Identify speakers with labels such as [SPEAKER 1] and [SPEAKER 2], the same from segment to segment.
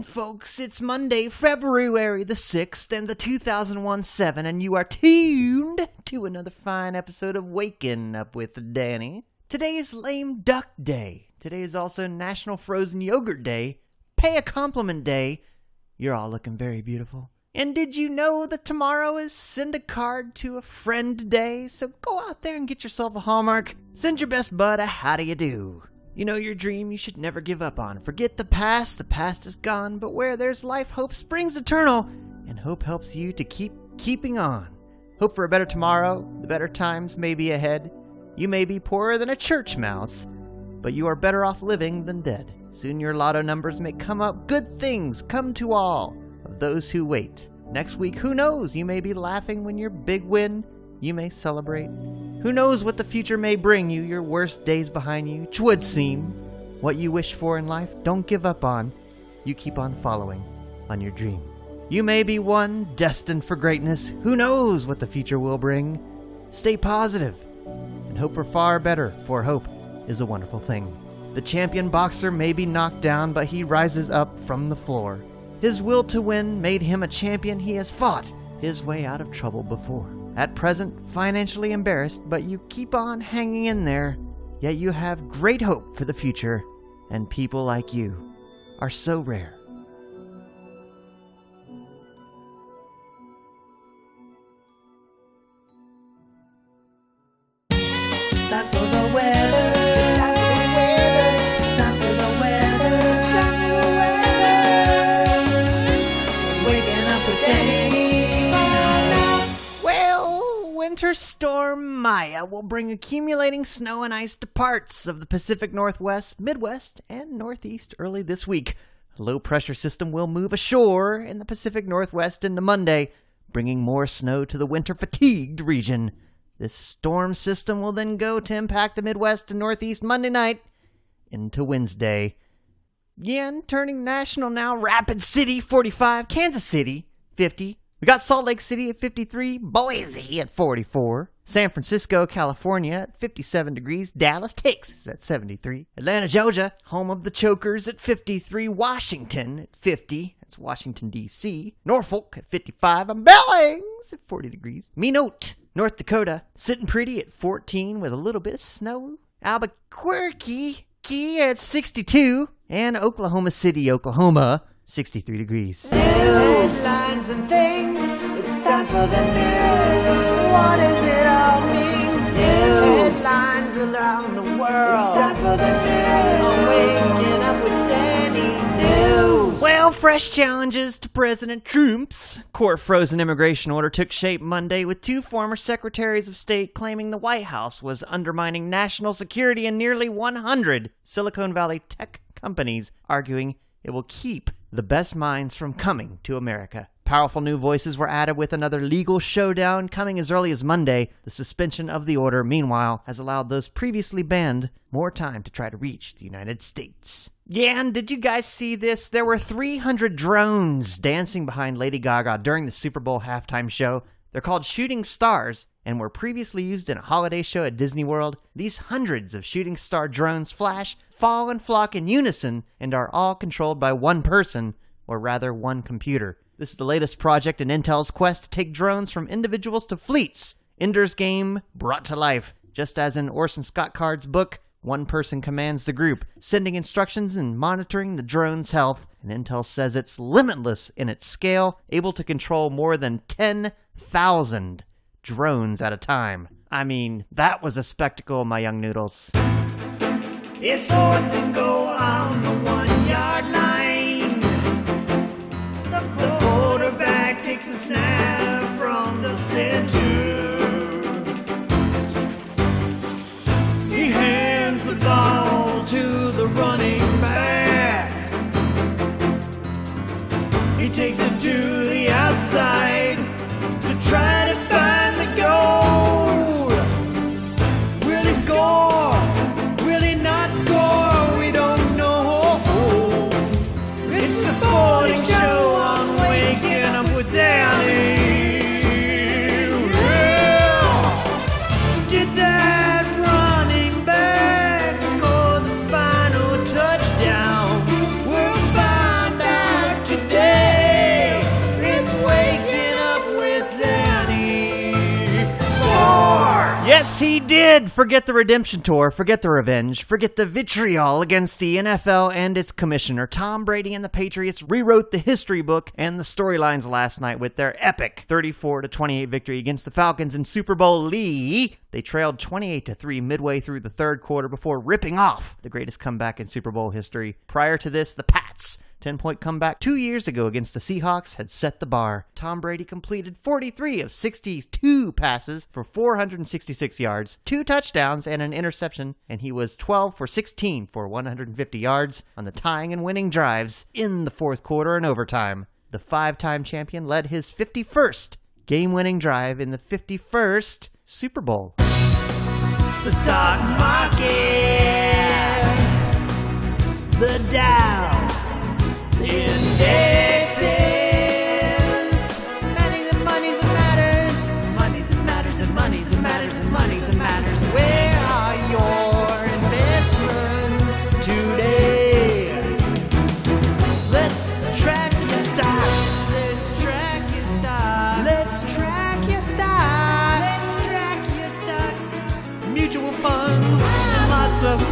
[SPEAKER 1] folks. It's Monday, February the 6th, and the 2017, and you are tuned to another fine episode of Waking Up with Danny. Today is Lame Duck Day. Today is also National Frozen Yogurt Day, Pay a Compliment Day. You're all looking very beautiful. And did you know that tomorrow is Send a Card to a Friend Day? So go out there and get yourself a Hallmark. Send your best bud a how do you do. You know your dream you should never give up on. Forget the past is gone. But where there's life, hope springs eternal. And hope helps you to keeping on. Hope for a better tomorrow. The better times may be ahead. You may be poorer than a church mouse, but you are better off living than dead. Soon your lotto numbers may come up. Good things come to all of those who wait. Next week, who knows? You may be laughing when your big win. You may celebrate. Who knows what the future may bring you? Your worst days behind you. 'Twould seem. What you wish for in life, don't give up on. You keep on following on your dream. You may be one destined for greatness. Who knows what the future will bring? Stay positive and hope for far better, for hope is a wonderful thing. The champion boxer may be knocked down, but he rises up from the floor. His will to win made him a champion. He has fought his way out of trouble before. At present, financially embarrassed, but you keep on hanging in there. Yet you have great hope for the future, and people like you are so rare.
[SPEAKER 2] It's time for the weather. It's time for the weather. It's time for the weather. It's time for the weather. Waking up with Danny.
[SPEAKER 1] Well, Winter Storm Maya will bring accumulating snow and ice to parts of the Pacific Northwest, Midwest, and Northeast early this week. A low-pressure system will move ashore in the Pacific Northwest into Monday, bringing more snow to the winter-fatigued region. This storm system will then go to impact the Midwest and Northeast Monday night into Wednesday. Again, turning national now, Rapid City, 45, Kansas City, 50. We got Salt Lake City at 53, Boise at 44, San Francisco, California at 57 degrees, Dallas, Texas at 73, Atlanta, Georgia, home of the Chokers at 53, Washington at 50, that's Washington, D.C., Norfolk at 55, and Billings at 40 degrees, Minot, North Dakota, sitting pretty at 14 with a little bit of snow, Albuquerque at 62, and Oklahoma City, Oklahoma, 63 degrees.
[SPEAKER 2] Headlines and things. It's time for the news. What does it all mean? News. Headlines around the world. It's time for the news. Waking up with Danny. News.
[SPEAKER 1] Well, fresh challenges to President Trump's court-frozen immigration order took shape Monday, with two former secretaries of state claiming the White House was undermining national security, and nearly 100 Silicon Valley tech companies arguing it will keep the best minds from coming to America. Powerful new voices were added with another legal showdown coming as early as Monday. The suspension of the order, meanwhile, has allowed those previously banned more time to try to reach the United States. Yeah, and did you guys see this? There were 300 drones dancing behind Lady Gaga during the Super Bowl halftime show. They're called shooting stars and were previously used in a holiday show at Disney World. These hundreds of shooting star drones flash, fall, and flock in unison and are all controlled by one person, or rather one computer. This is the latest project in Intel's quest to take drones from individuals to fleets. Ender's Game brought to life. Just as in Orson Scott Card's book, one person commands the group, sending instructions and monitoring the drone's health. And Intel says it's limitless in its scale, able to control more than 10,000 drones at a time. I mean, that was a spectacle, my young noodles.
[SPEAKER 2] It's fourth and goal on the 1 yard line. The quarterback takes a snap from the center. He hands the ball to the running back. He takes it to the outside to try to find the goal. Will he score? Will he not score? We don't know. It's the sporting show on Waking Up with Danny. Yeah. Did that running back score the final touchdown? We'll find out
[SPEAKER 1] he did! Forget the redemption tour, forget the revenge, forget the vitriol against the NFL and its commissioner. Tom Brady and the Patriots rewrote the history book and the storylines last night with their epic 34-28 victory against the Falcons in Super Bowl Lee. They trailed 28-3 midway through the third quarter before ripping off the greatest comeback in Super Bowl history. Prior to this, the Pats' 10-point comeback 2 years ago against the Seahawks had set the bar. Tom Brady completed 43 of 62 passes for 466 yards, 2 touchdowns, and an interception, and he was 12 for 16 for 150 yards on the tying and winning drives in the fourth quarter and overtime. The 5-time champion led his 51st game-winning drive in the 51st Super Bowl.
[SPEAKER 2] The stock market, the Dow indexes, money's and money's and matters, money's and matters and money's and matters and money's and matters. Where are your investments today? Let's track your stocks. Let's track your stocks. Let's track your stocks. Let's track your stocks. Mutual funds, lots of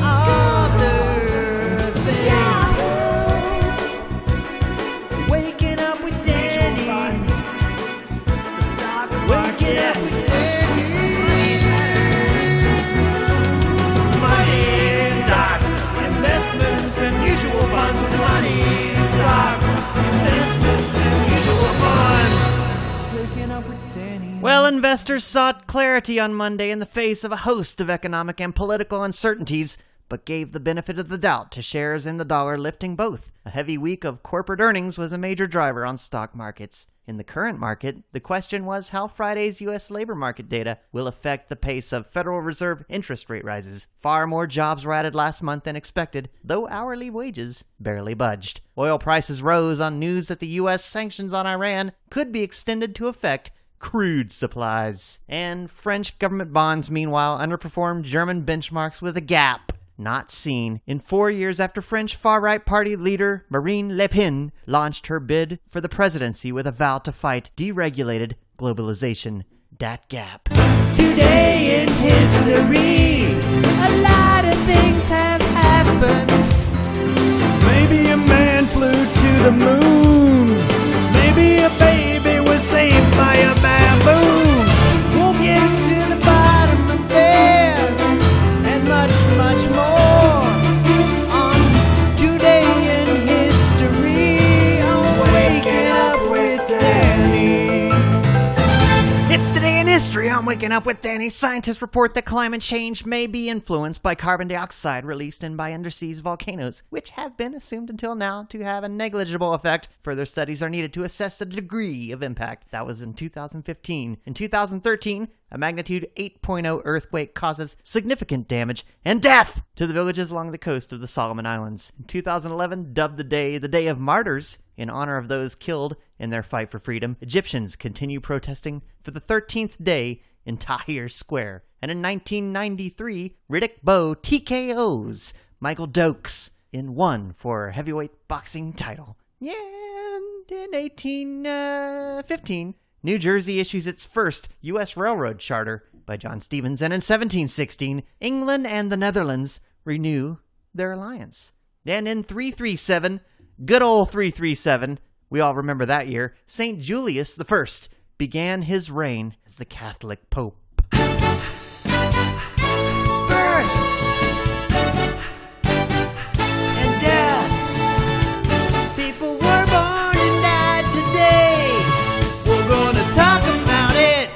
[SPEAKER 2] other things. Waking up with Danny. Waking up with Danny. Money, stocks, investments, and mutual funds. Money, stocks, investments, and mutual funds. Waking up with Danny.
[SPEAKER 1] Well, investors sought clarity on Monday in the face of a host of economic and political uncertainties, but gave the benefit of the doubt to shares in the dollar, lifting both. A heavy week of corporate earnings was a major driver on stock markets. In the current market, the question was how Friday's U.S. labor market data will affect the pace of Federal Reserve interest rate rises. Far more jobs were added last month than expected, though hourly wages barely budged. Oil prices rose on news that the U.S. sanctions on Iran could be extended to affect crude supplies. And French government bonds, meanwhile, underperformed German benchmarks with a gap not seen in 4 years after French far-right party leader Marine Le Pen launched her bid for the presidency with a vow to fight deregulated globalization. That gap.
[SPEAKER 2] Today in history, a lot of things have happened. Maybe a man flew to the moon. Maybe a baby was saved by a baboon. We'll get to the bottom of this and much, much more on Today in History on Waking Up with Danny.
[SPEAKER 1] It's Today in History on Waking Up with Danny. Scientists report that climate change may be influenced by carbon dioxide released in by underseas volcanoes, which have been assumed until now to have a negligible effect. Further studies are needed to assess the degree of impact. That was in 2015. In 2013, a magnitude 8.0 earthquake causes significant damage and death to the villages along the coast of the Solomon Islands. In 2011, dubbed the Day of Martyrs, in honor of those killed in their fight for freedom, Egyptians continue protesting for the 13th day in Tahrir Square. And in 1993, Riddick Bowe TKOs Michael Dokes in one for heavyweight boxing title. Yeah, and in 1815, New Jersey issues its first U.S. railroad charter by John Stevens, and in 1716, England and the Netherlands renew their alliance. And in 337, good old 337, we all remember that year, St. Julius I began his reign as the Catholic Pope.
[SPEAKER 2] Births and deaths. People were born and died today. We're gonna talk about it.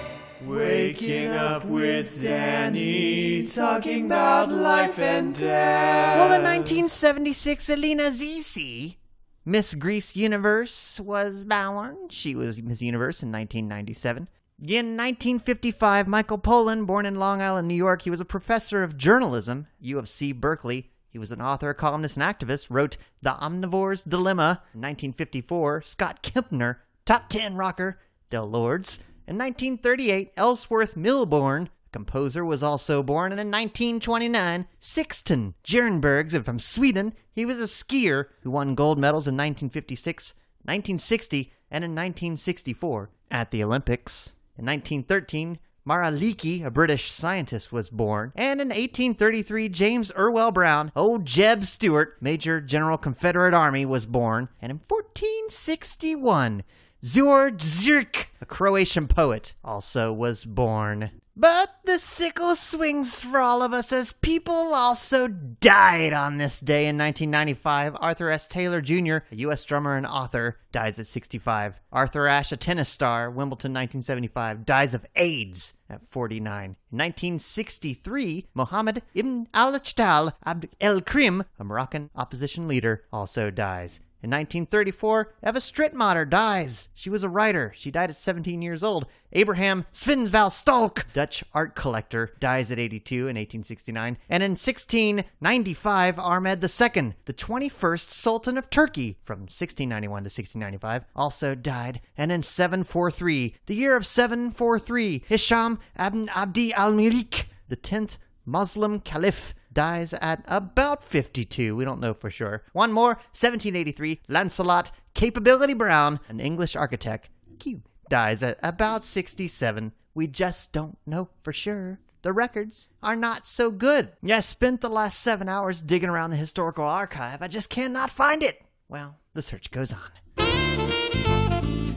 [SPEAKER 2] Waking Up with Danny, talking about life and death.
[SPEAKER 1] Well, in 1976, Elena Zisi, Miss Greece Universe, was born. She was Miss Universe in 1997. In 1955, Michael Pollan, born in Long Island, New York, he was a professor of journalism, U of C, Berkeley. He was an author, columnist, and activist, wrote The Omnivore's Dilemma. In 1954, Scott Kempner, top 10 rocker, Del Lords. In 1938, Ellsworth Milbourne, composer, was also born. And in 1929, Sixten Jernbergs from Sweden. He was a skier who won gold medals in 1956, 1960, and in 1964 at the Olympics. In 1913, Mara Leakey, a British scientist, was born. And in 1833, James Irwell Brown, old Jeb Stuart, Major General Confederate Army, was born. And in 1461, George Zirk, a Croatian poet, also was born. But the sickle swings for all of us as people also died on this day in 1995. Arthur S. Taylor Jr., a U.S. drummer and author, dies at 65. Arthur Ashe, a tennis star, Wimbledon 1975, dies of AIDS at 49. In 1963, Mohammed ibn al-Chtal Abd el-Krim, a Moroccan opposition leader, also dies. In 1934, Eva Strittmatter dies. She was a writer. She died at 17 years old. Abraham Svenval Stolk, Dutch art collector, dies at 82 in 1869. And in 1695, Ahmed II, the 21st Sultan of Turkey, from 1691 to 1695, also died. And in 743, the year of 743, Hisham ibn Abdi al-Malik, the 10th Muslim Caliph, dies at about 52. We don't know for sure. One more, 1783, Lancelot Capability Brown, an English architect, Q, dies at about 67. We just don't know for sure. The records are not so good. Yeah, I spent the last 7 hours digging around the historical archive. I just cannot find it. Well, the search goes on.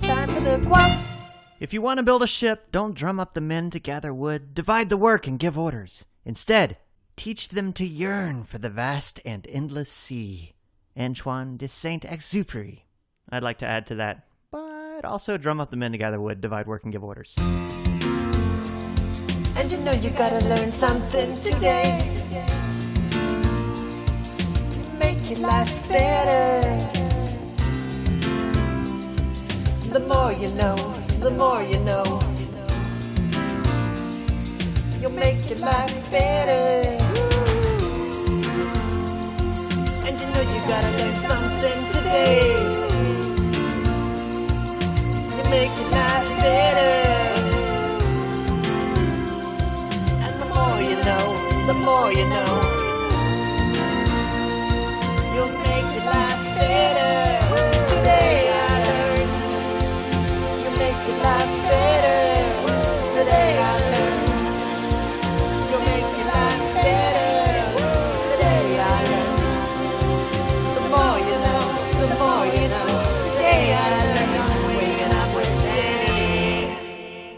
[SPEAKER 1] Time for the quote. If you want to build a ship, don't drum up the men to gather wood, divide the work and give orders. Instead, teach them to yearn for the vast and endless sea. Antoine de Saint-Exupéry. I'd like to add to that, but also drum up the men to gather wood, divide work, and give orders.
[SPEAKER 2] And you know you gotta learn something today. Make your life better. The more you know, the more you know. You'll make your life better. And you know you gotta learn something today. You make your life better. And the more you know, the more you know. You'll make your life better. Today I learned. You'll make your life better. Today I learned.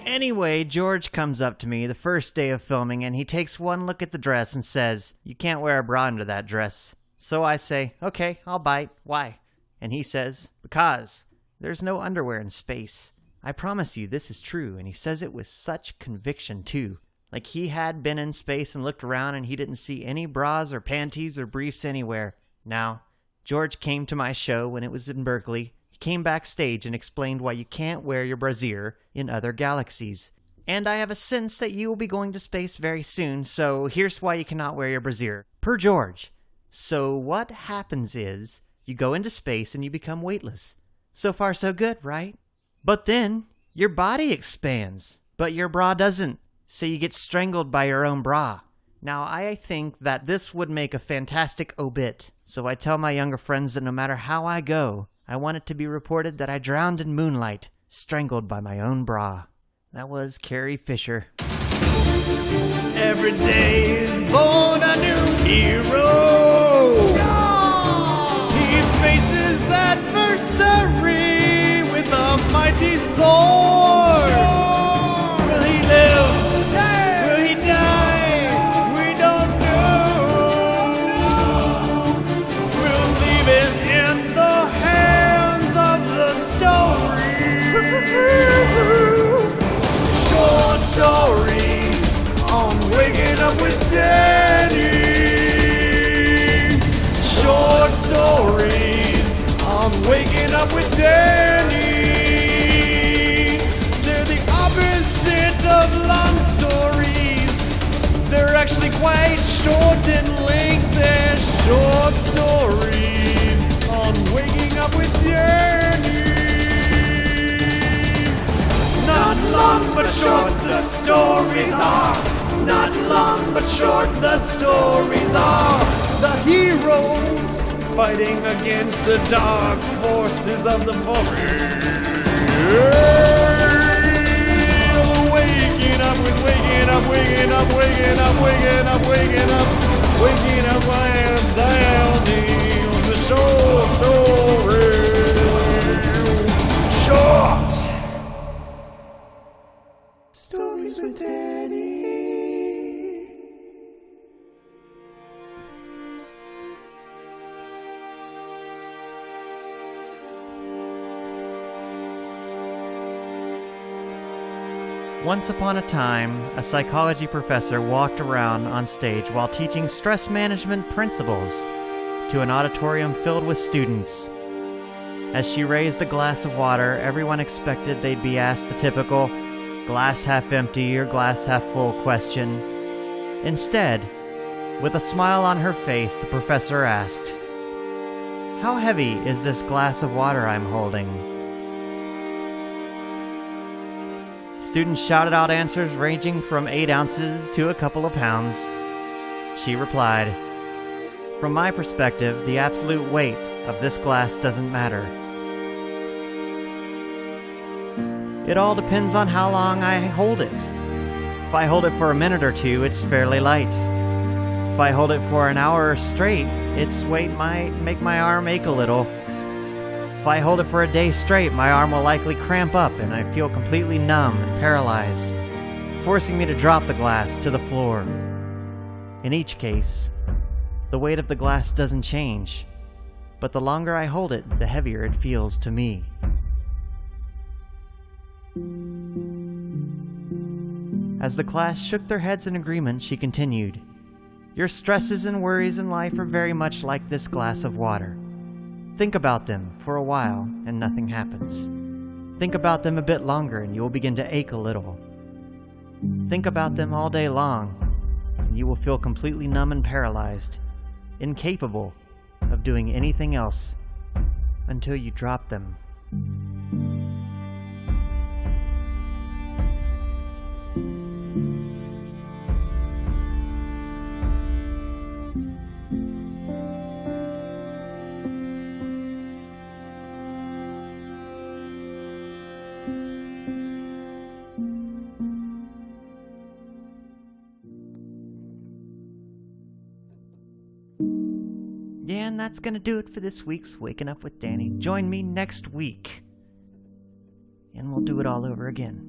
[SPEAKER 1] Anyway, George comes up to me the first day of filming and he takes one look at the dress and says, "You can't wear a bra under that dress." So I say, "Okay, I'll bite. Why?" And he says, "Because there's no underwear in space. I promise you this is true." And he says it with such conviction too. Like he had been in space and looked around and he didn't see any bras or panties or briefs anywhere. Now, George came to my show when it was in Berkeley. He came backstage and explained why you can't wear your brassiere in other galaxies. And I have a sense that you will be going to space very soon, so here's why you cannot wear your brassiere. Per George. So what happens is, you go into space and you become weightless. So far so good, right? But then, your body expands, but your bra doesn't. So you get strangled by your own bra. Now, I think that this would make a fantastic obit. So I tell my younger friends that no matter how I go, I want it to be reported that I drowned in moonlight, strangled by my own bra. That was Carrie Fisher.
[SPEAKER 2] Every day is born a new hero. He faces adversary with a mighty sword. Will he live? Will he die? We don't know. We'll leave it in the hands of the story. Short stories on Waking Up with Danny. Short stories on Waking Up with Danny. They're the opposite of long stories. They're actually quite short in length. They're short stories on Waking Up with Danny. Not long but short the stories are. Not long but short the stories are. The hero fighting against the dark forces of the forest. Waking Up with I'm waking up, waking up, waking up, waking up, waking up, I am down the soul story short. Stories with Danny.
[SPEAKER 1] Once upon a time, a psychology professor walked around on stage while teaching stress management principles to an auditorium filled with students. As she raised a glass of water, everyone expected they'd be asked the typical glass half empty or glass half full question. Instead, with a smile on her face, the professor asked, "How heavy is this glass of water I'm holding?" Students shouted out answers ranging from 8 ounces to a couple of pounds. She replied, "From my perspective, the absolute weight of this glass doesn't matter. It all depends on how long I hold it. If I hold it for a minute or two, it's fairly light. If I hold it for an hour straight, its weight might make my arm ache a little. If I hold it for a day straight, my arm will likely cramp up and I feel completely numb and paralyzed, forcing me to drop the glass to the floor. In each case, the weight of the glass doesn't change, but the longer I hold it, the heavier it feels to me." As the class shook their heads in agreement, she continued, "Your stresses and worries in life are very much like this glass of water. Think about them for a while and nothing happens. Think about them a bit longer and you will begin to ache a little. Think about them all day long and you will feel completely numb and paralyzed, incapable of doing anything else until you drop them." Yeah, and that's gonna do it for this week's Waking Up with Danny. Join me next week, and we'll do it all over again.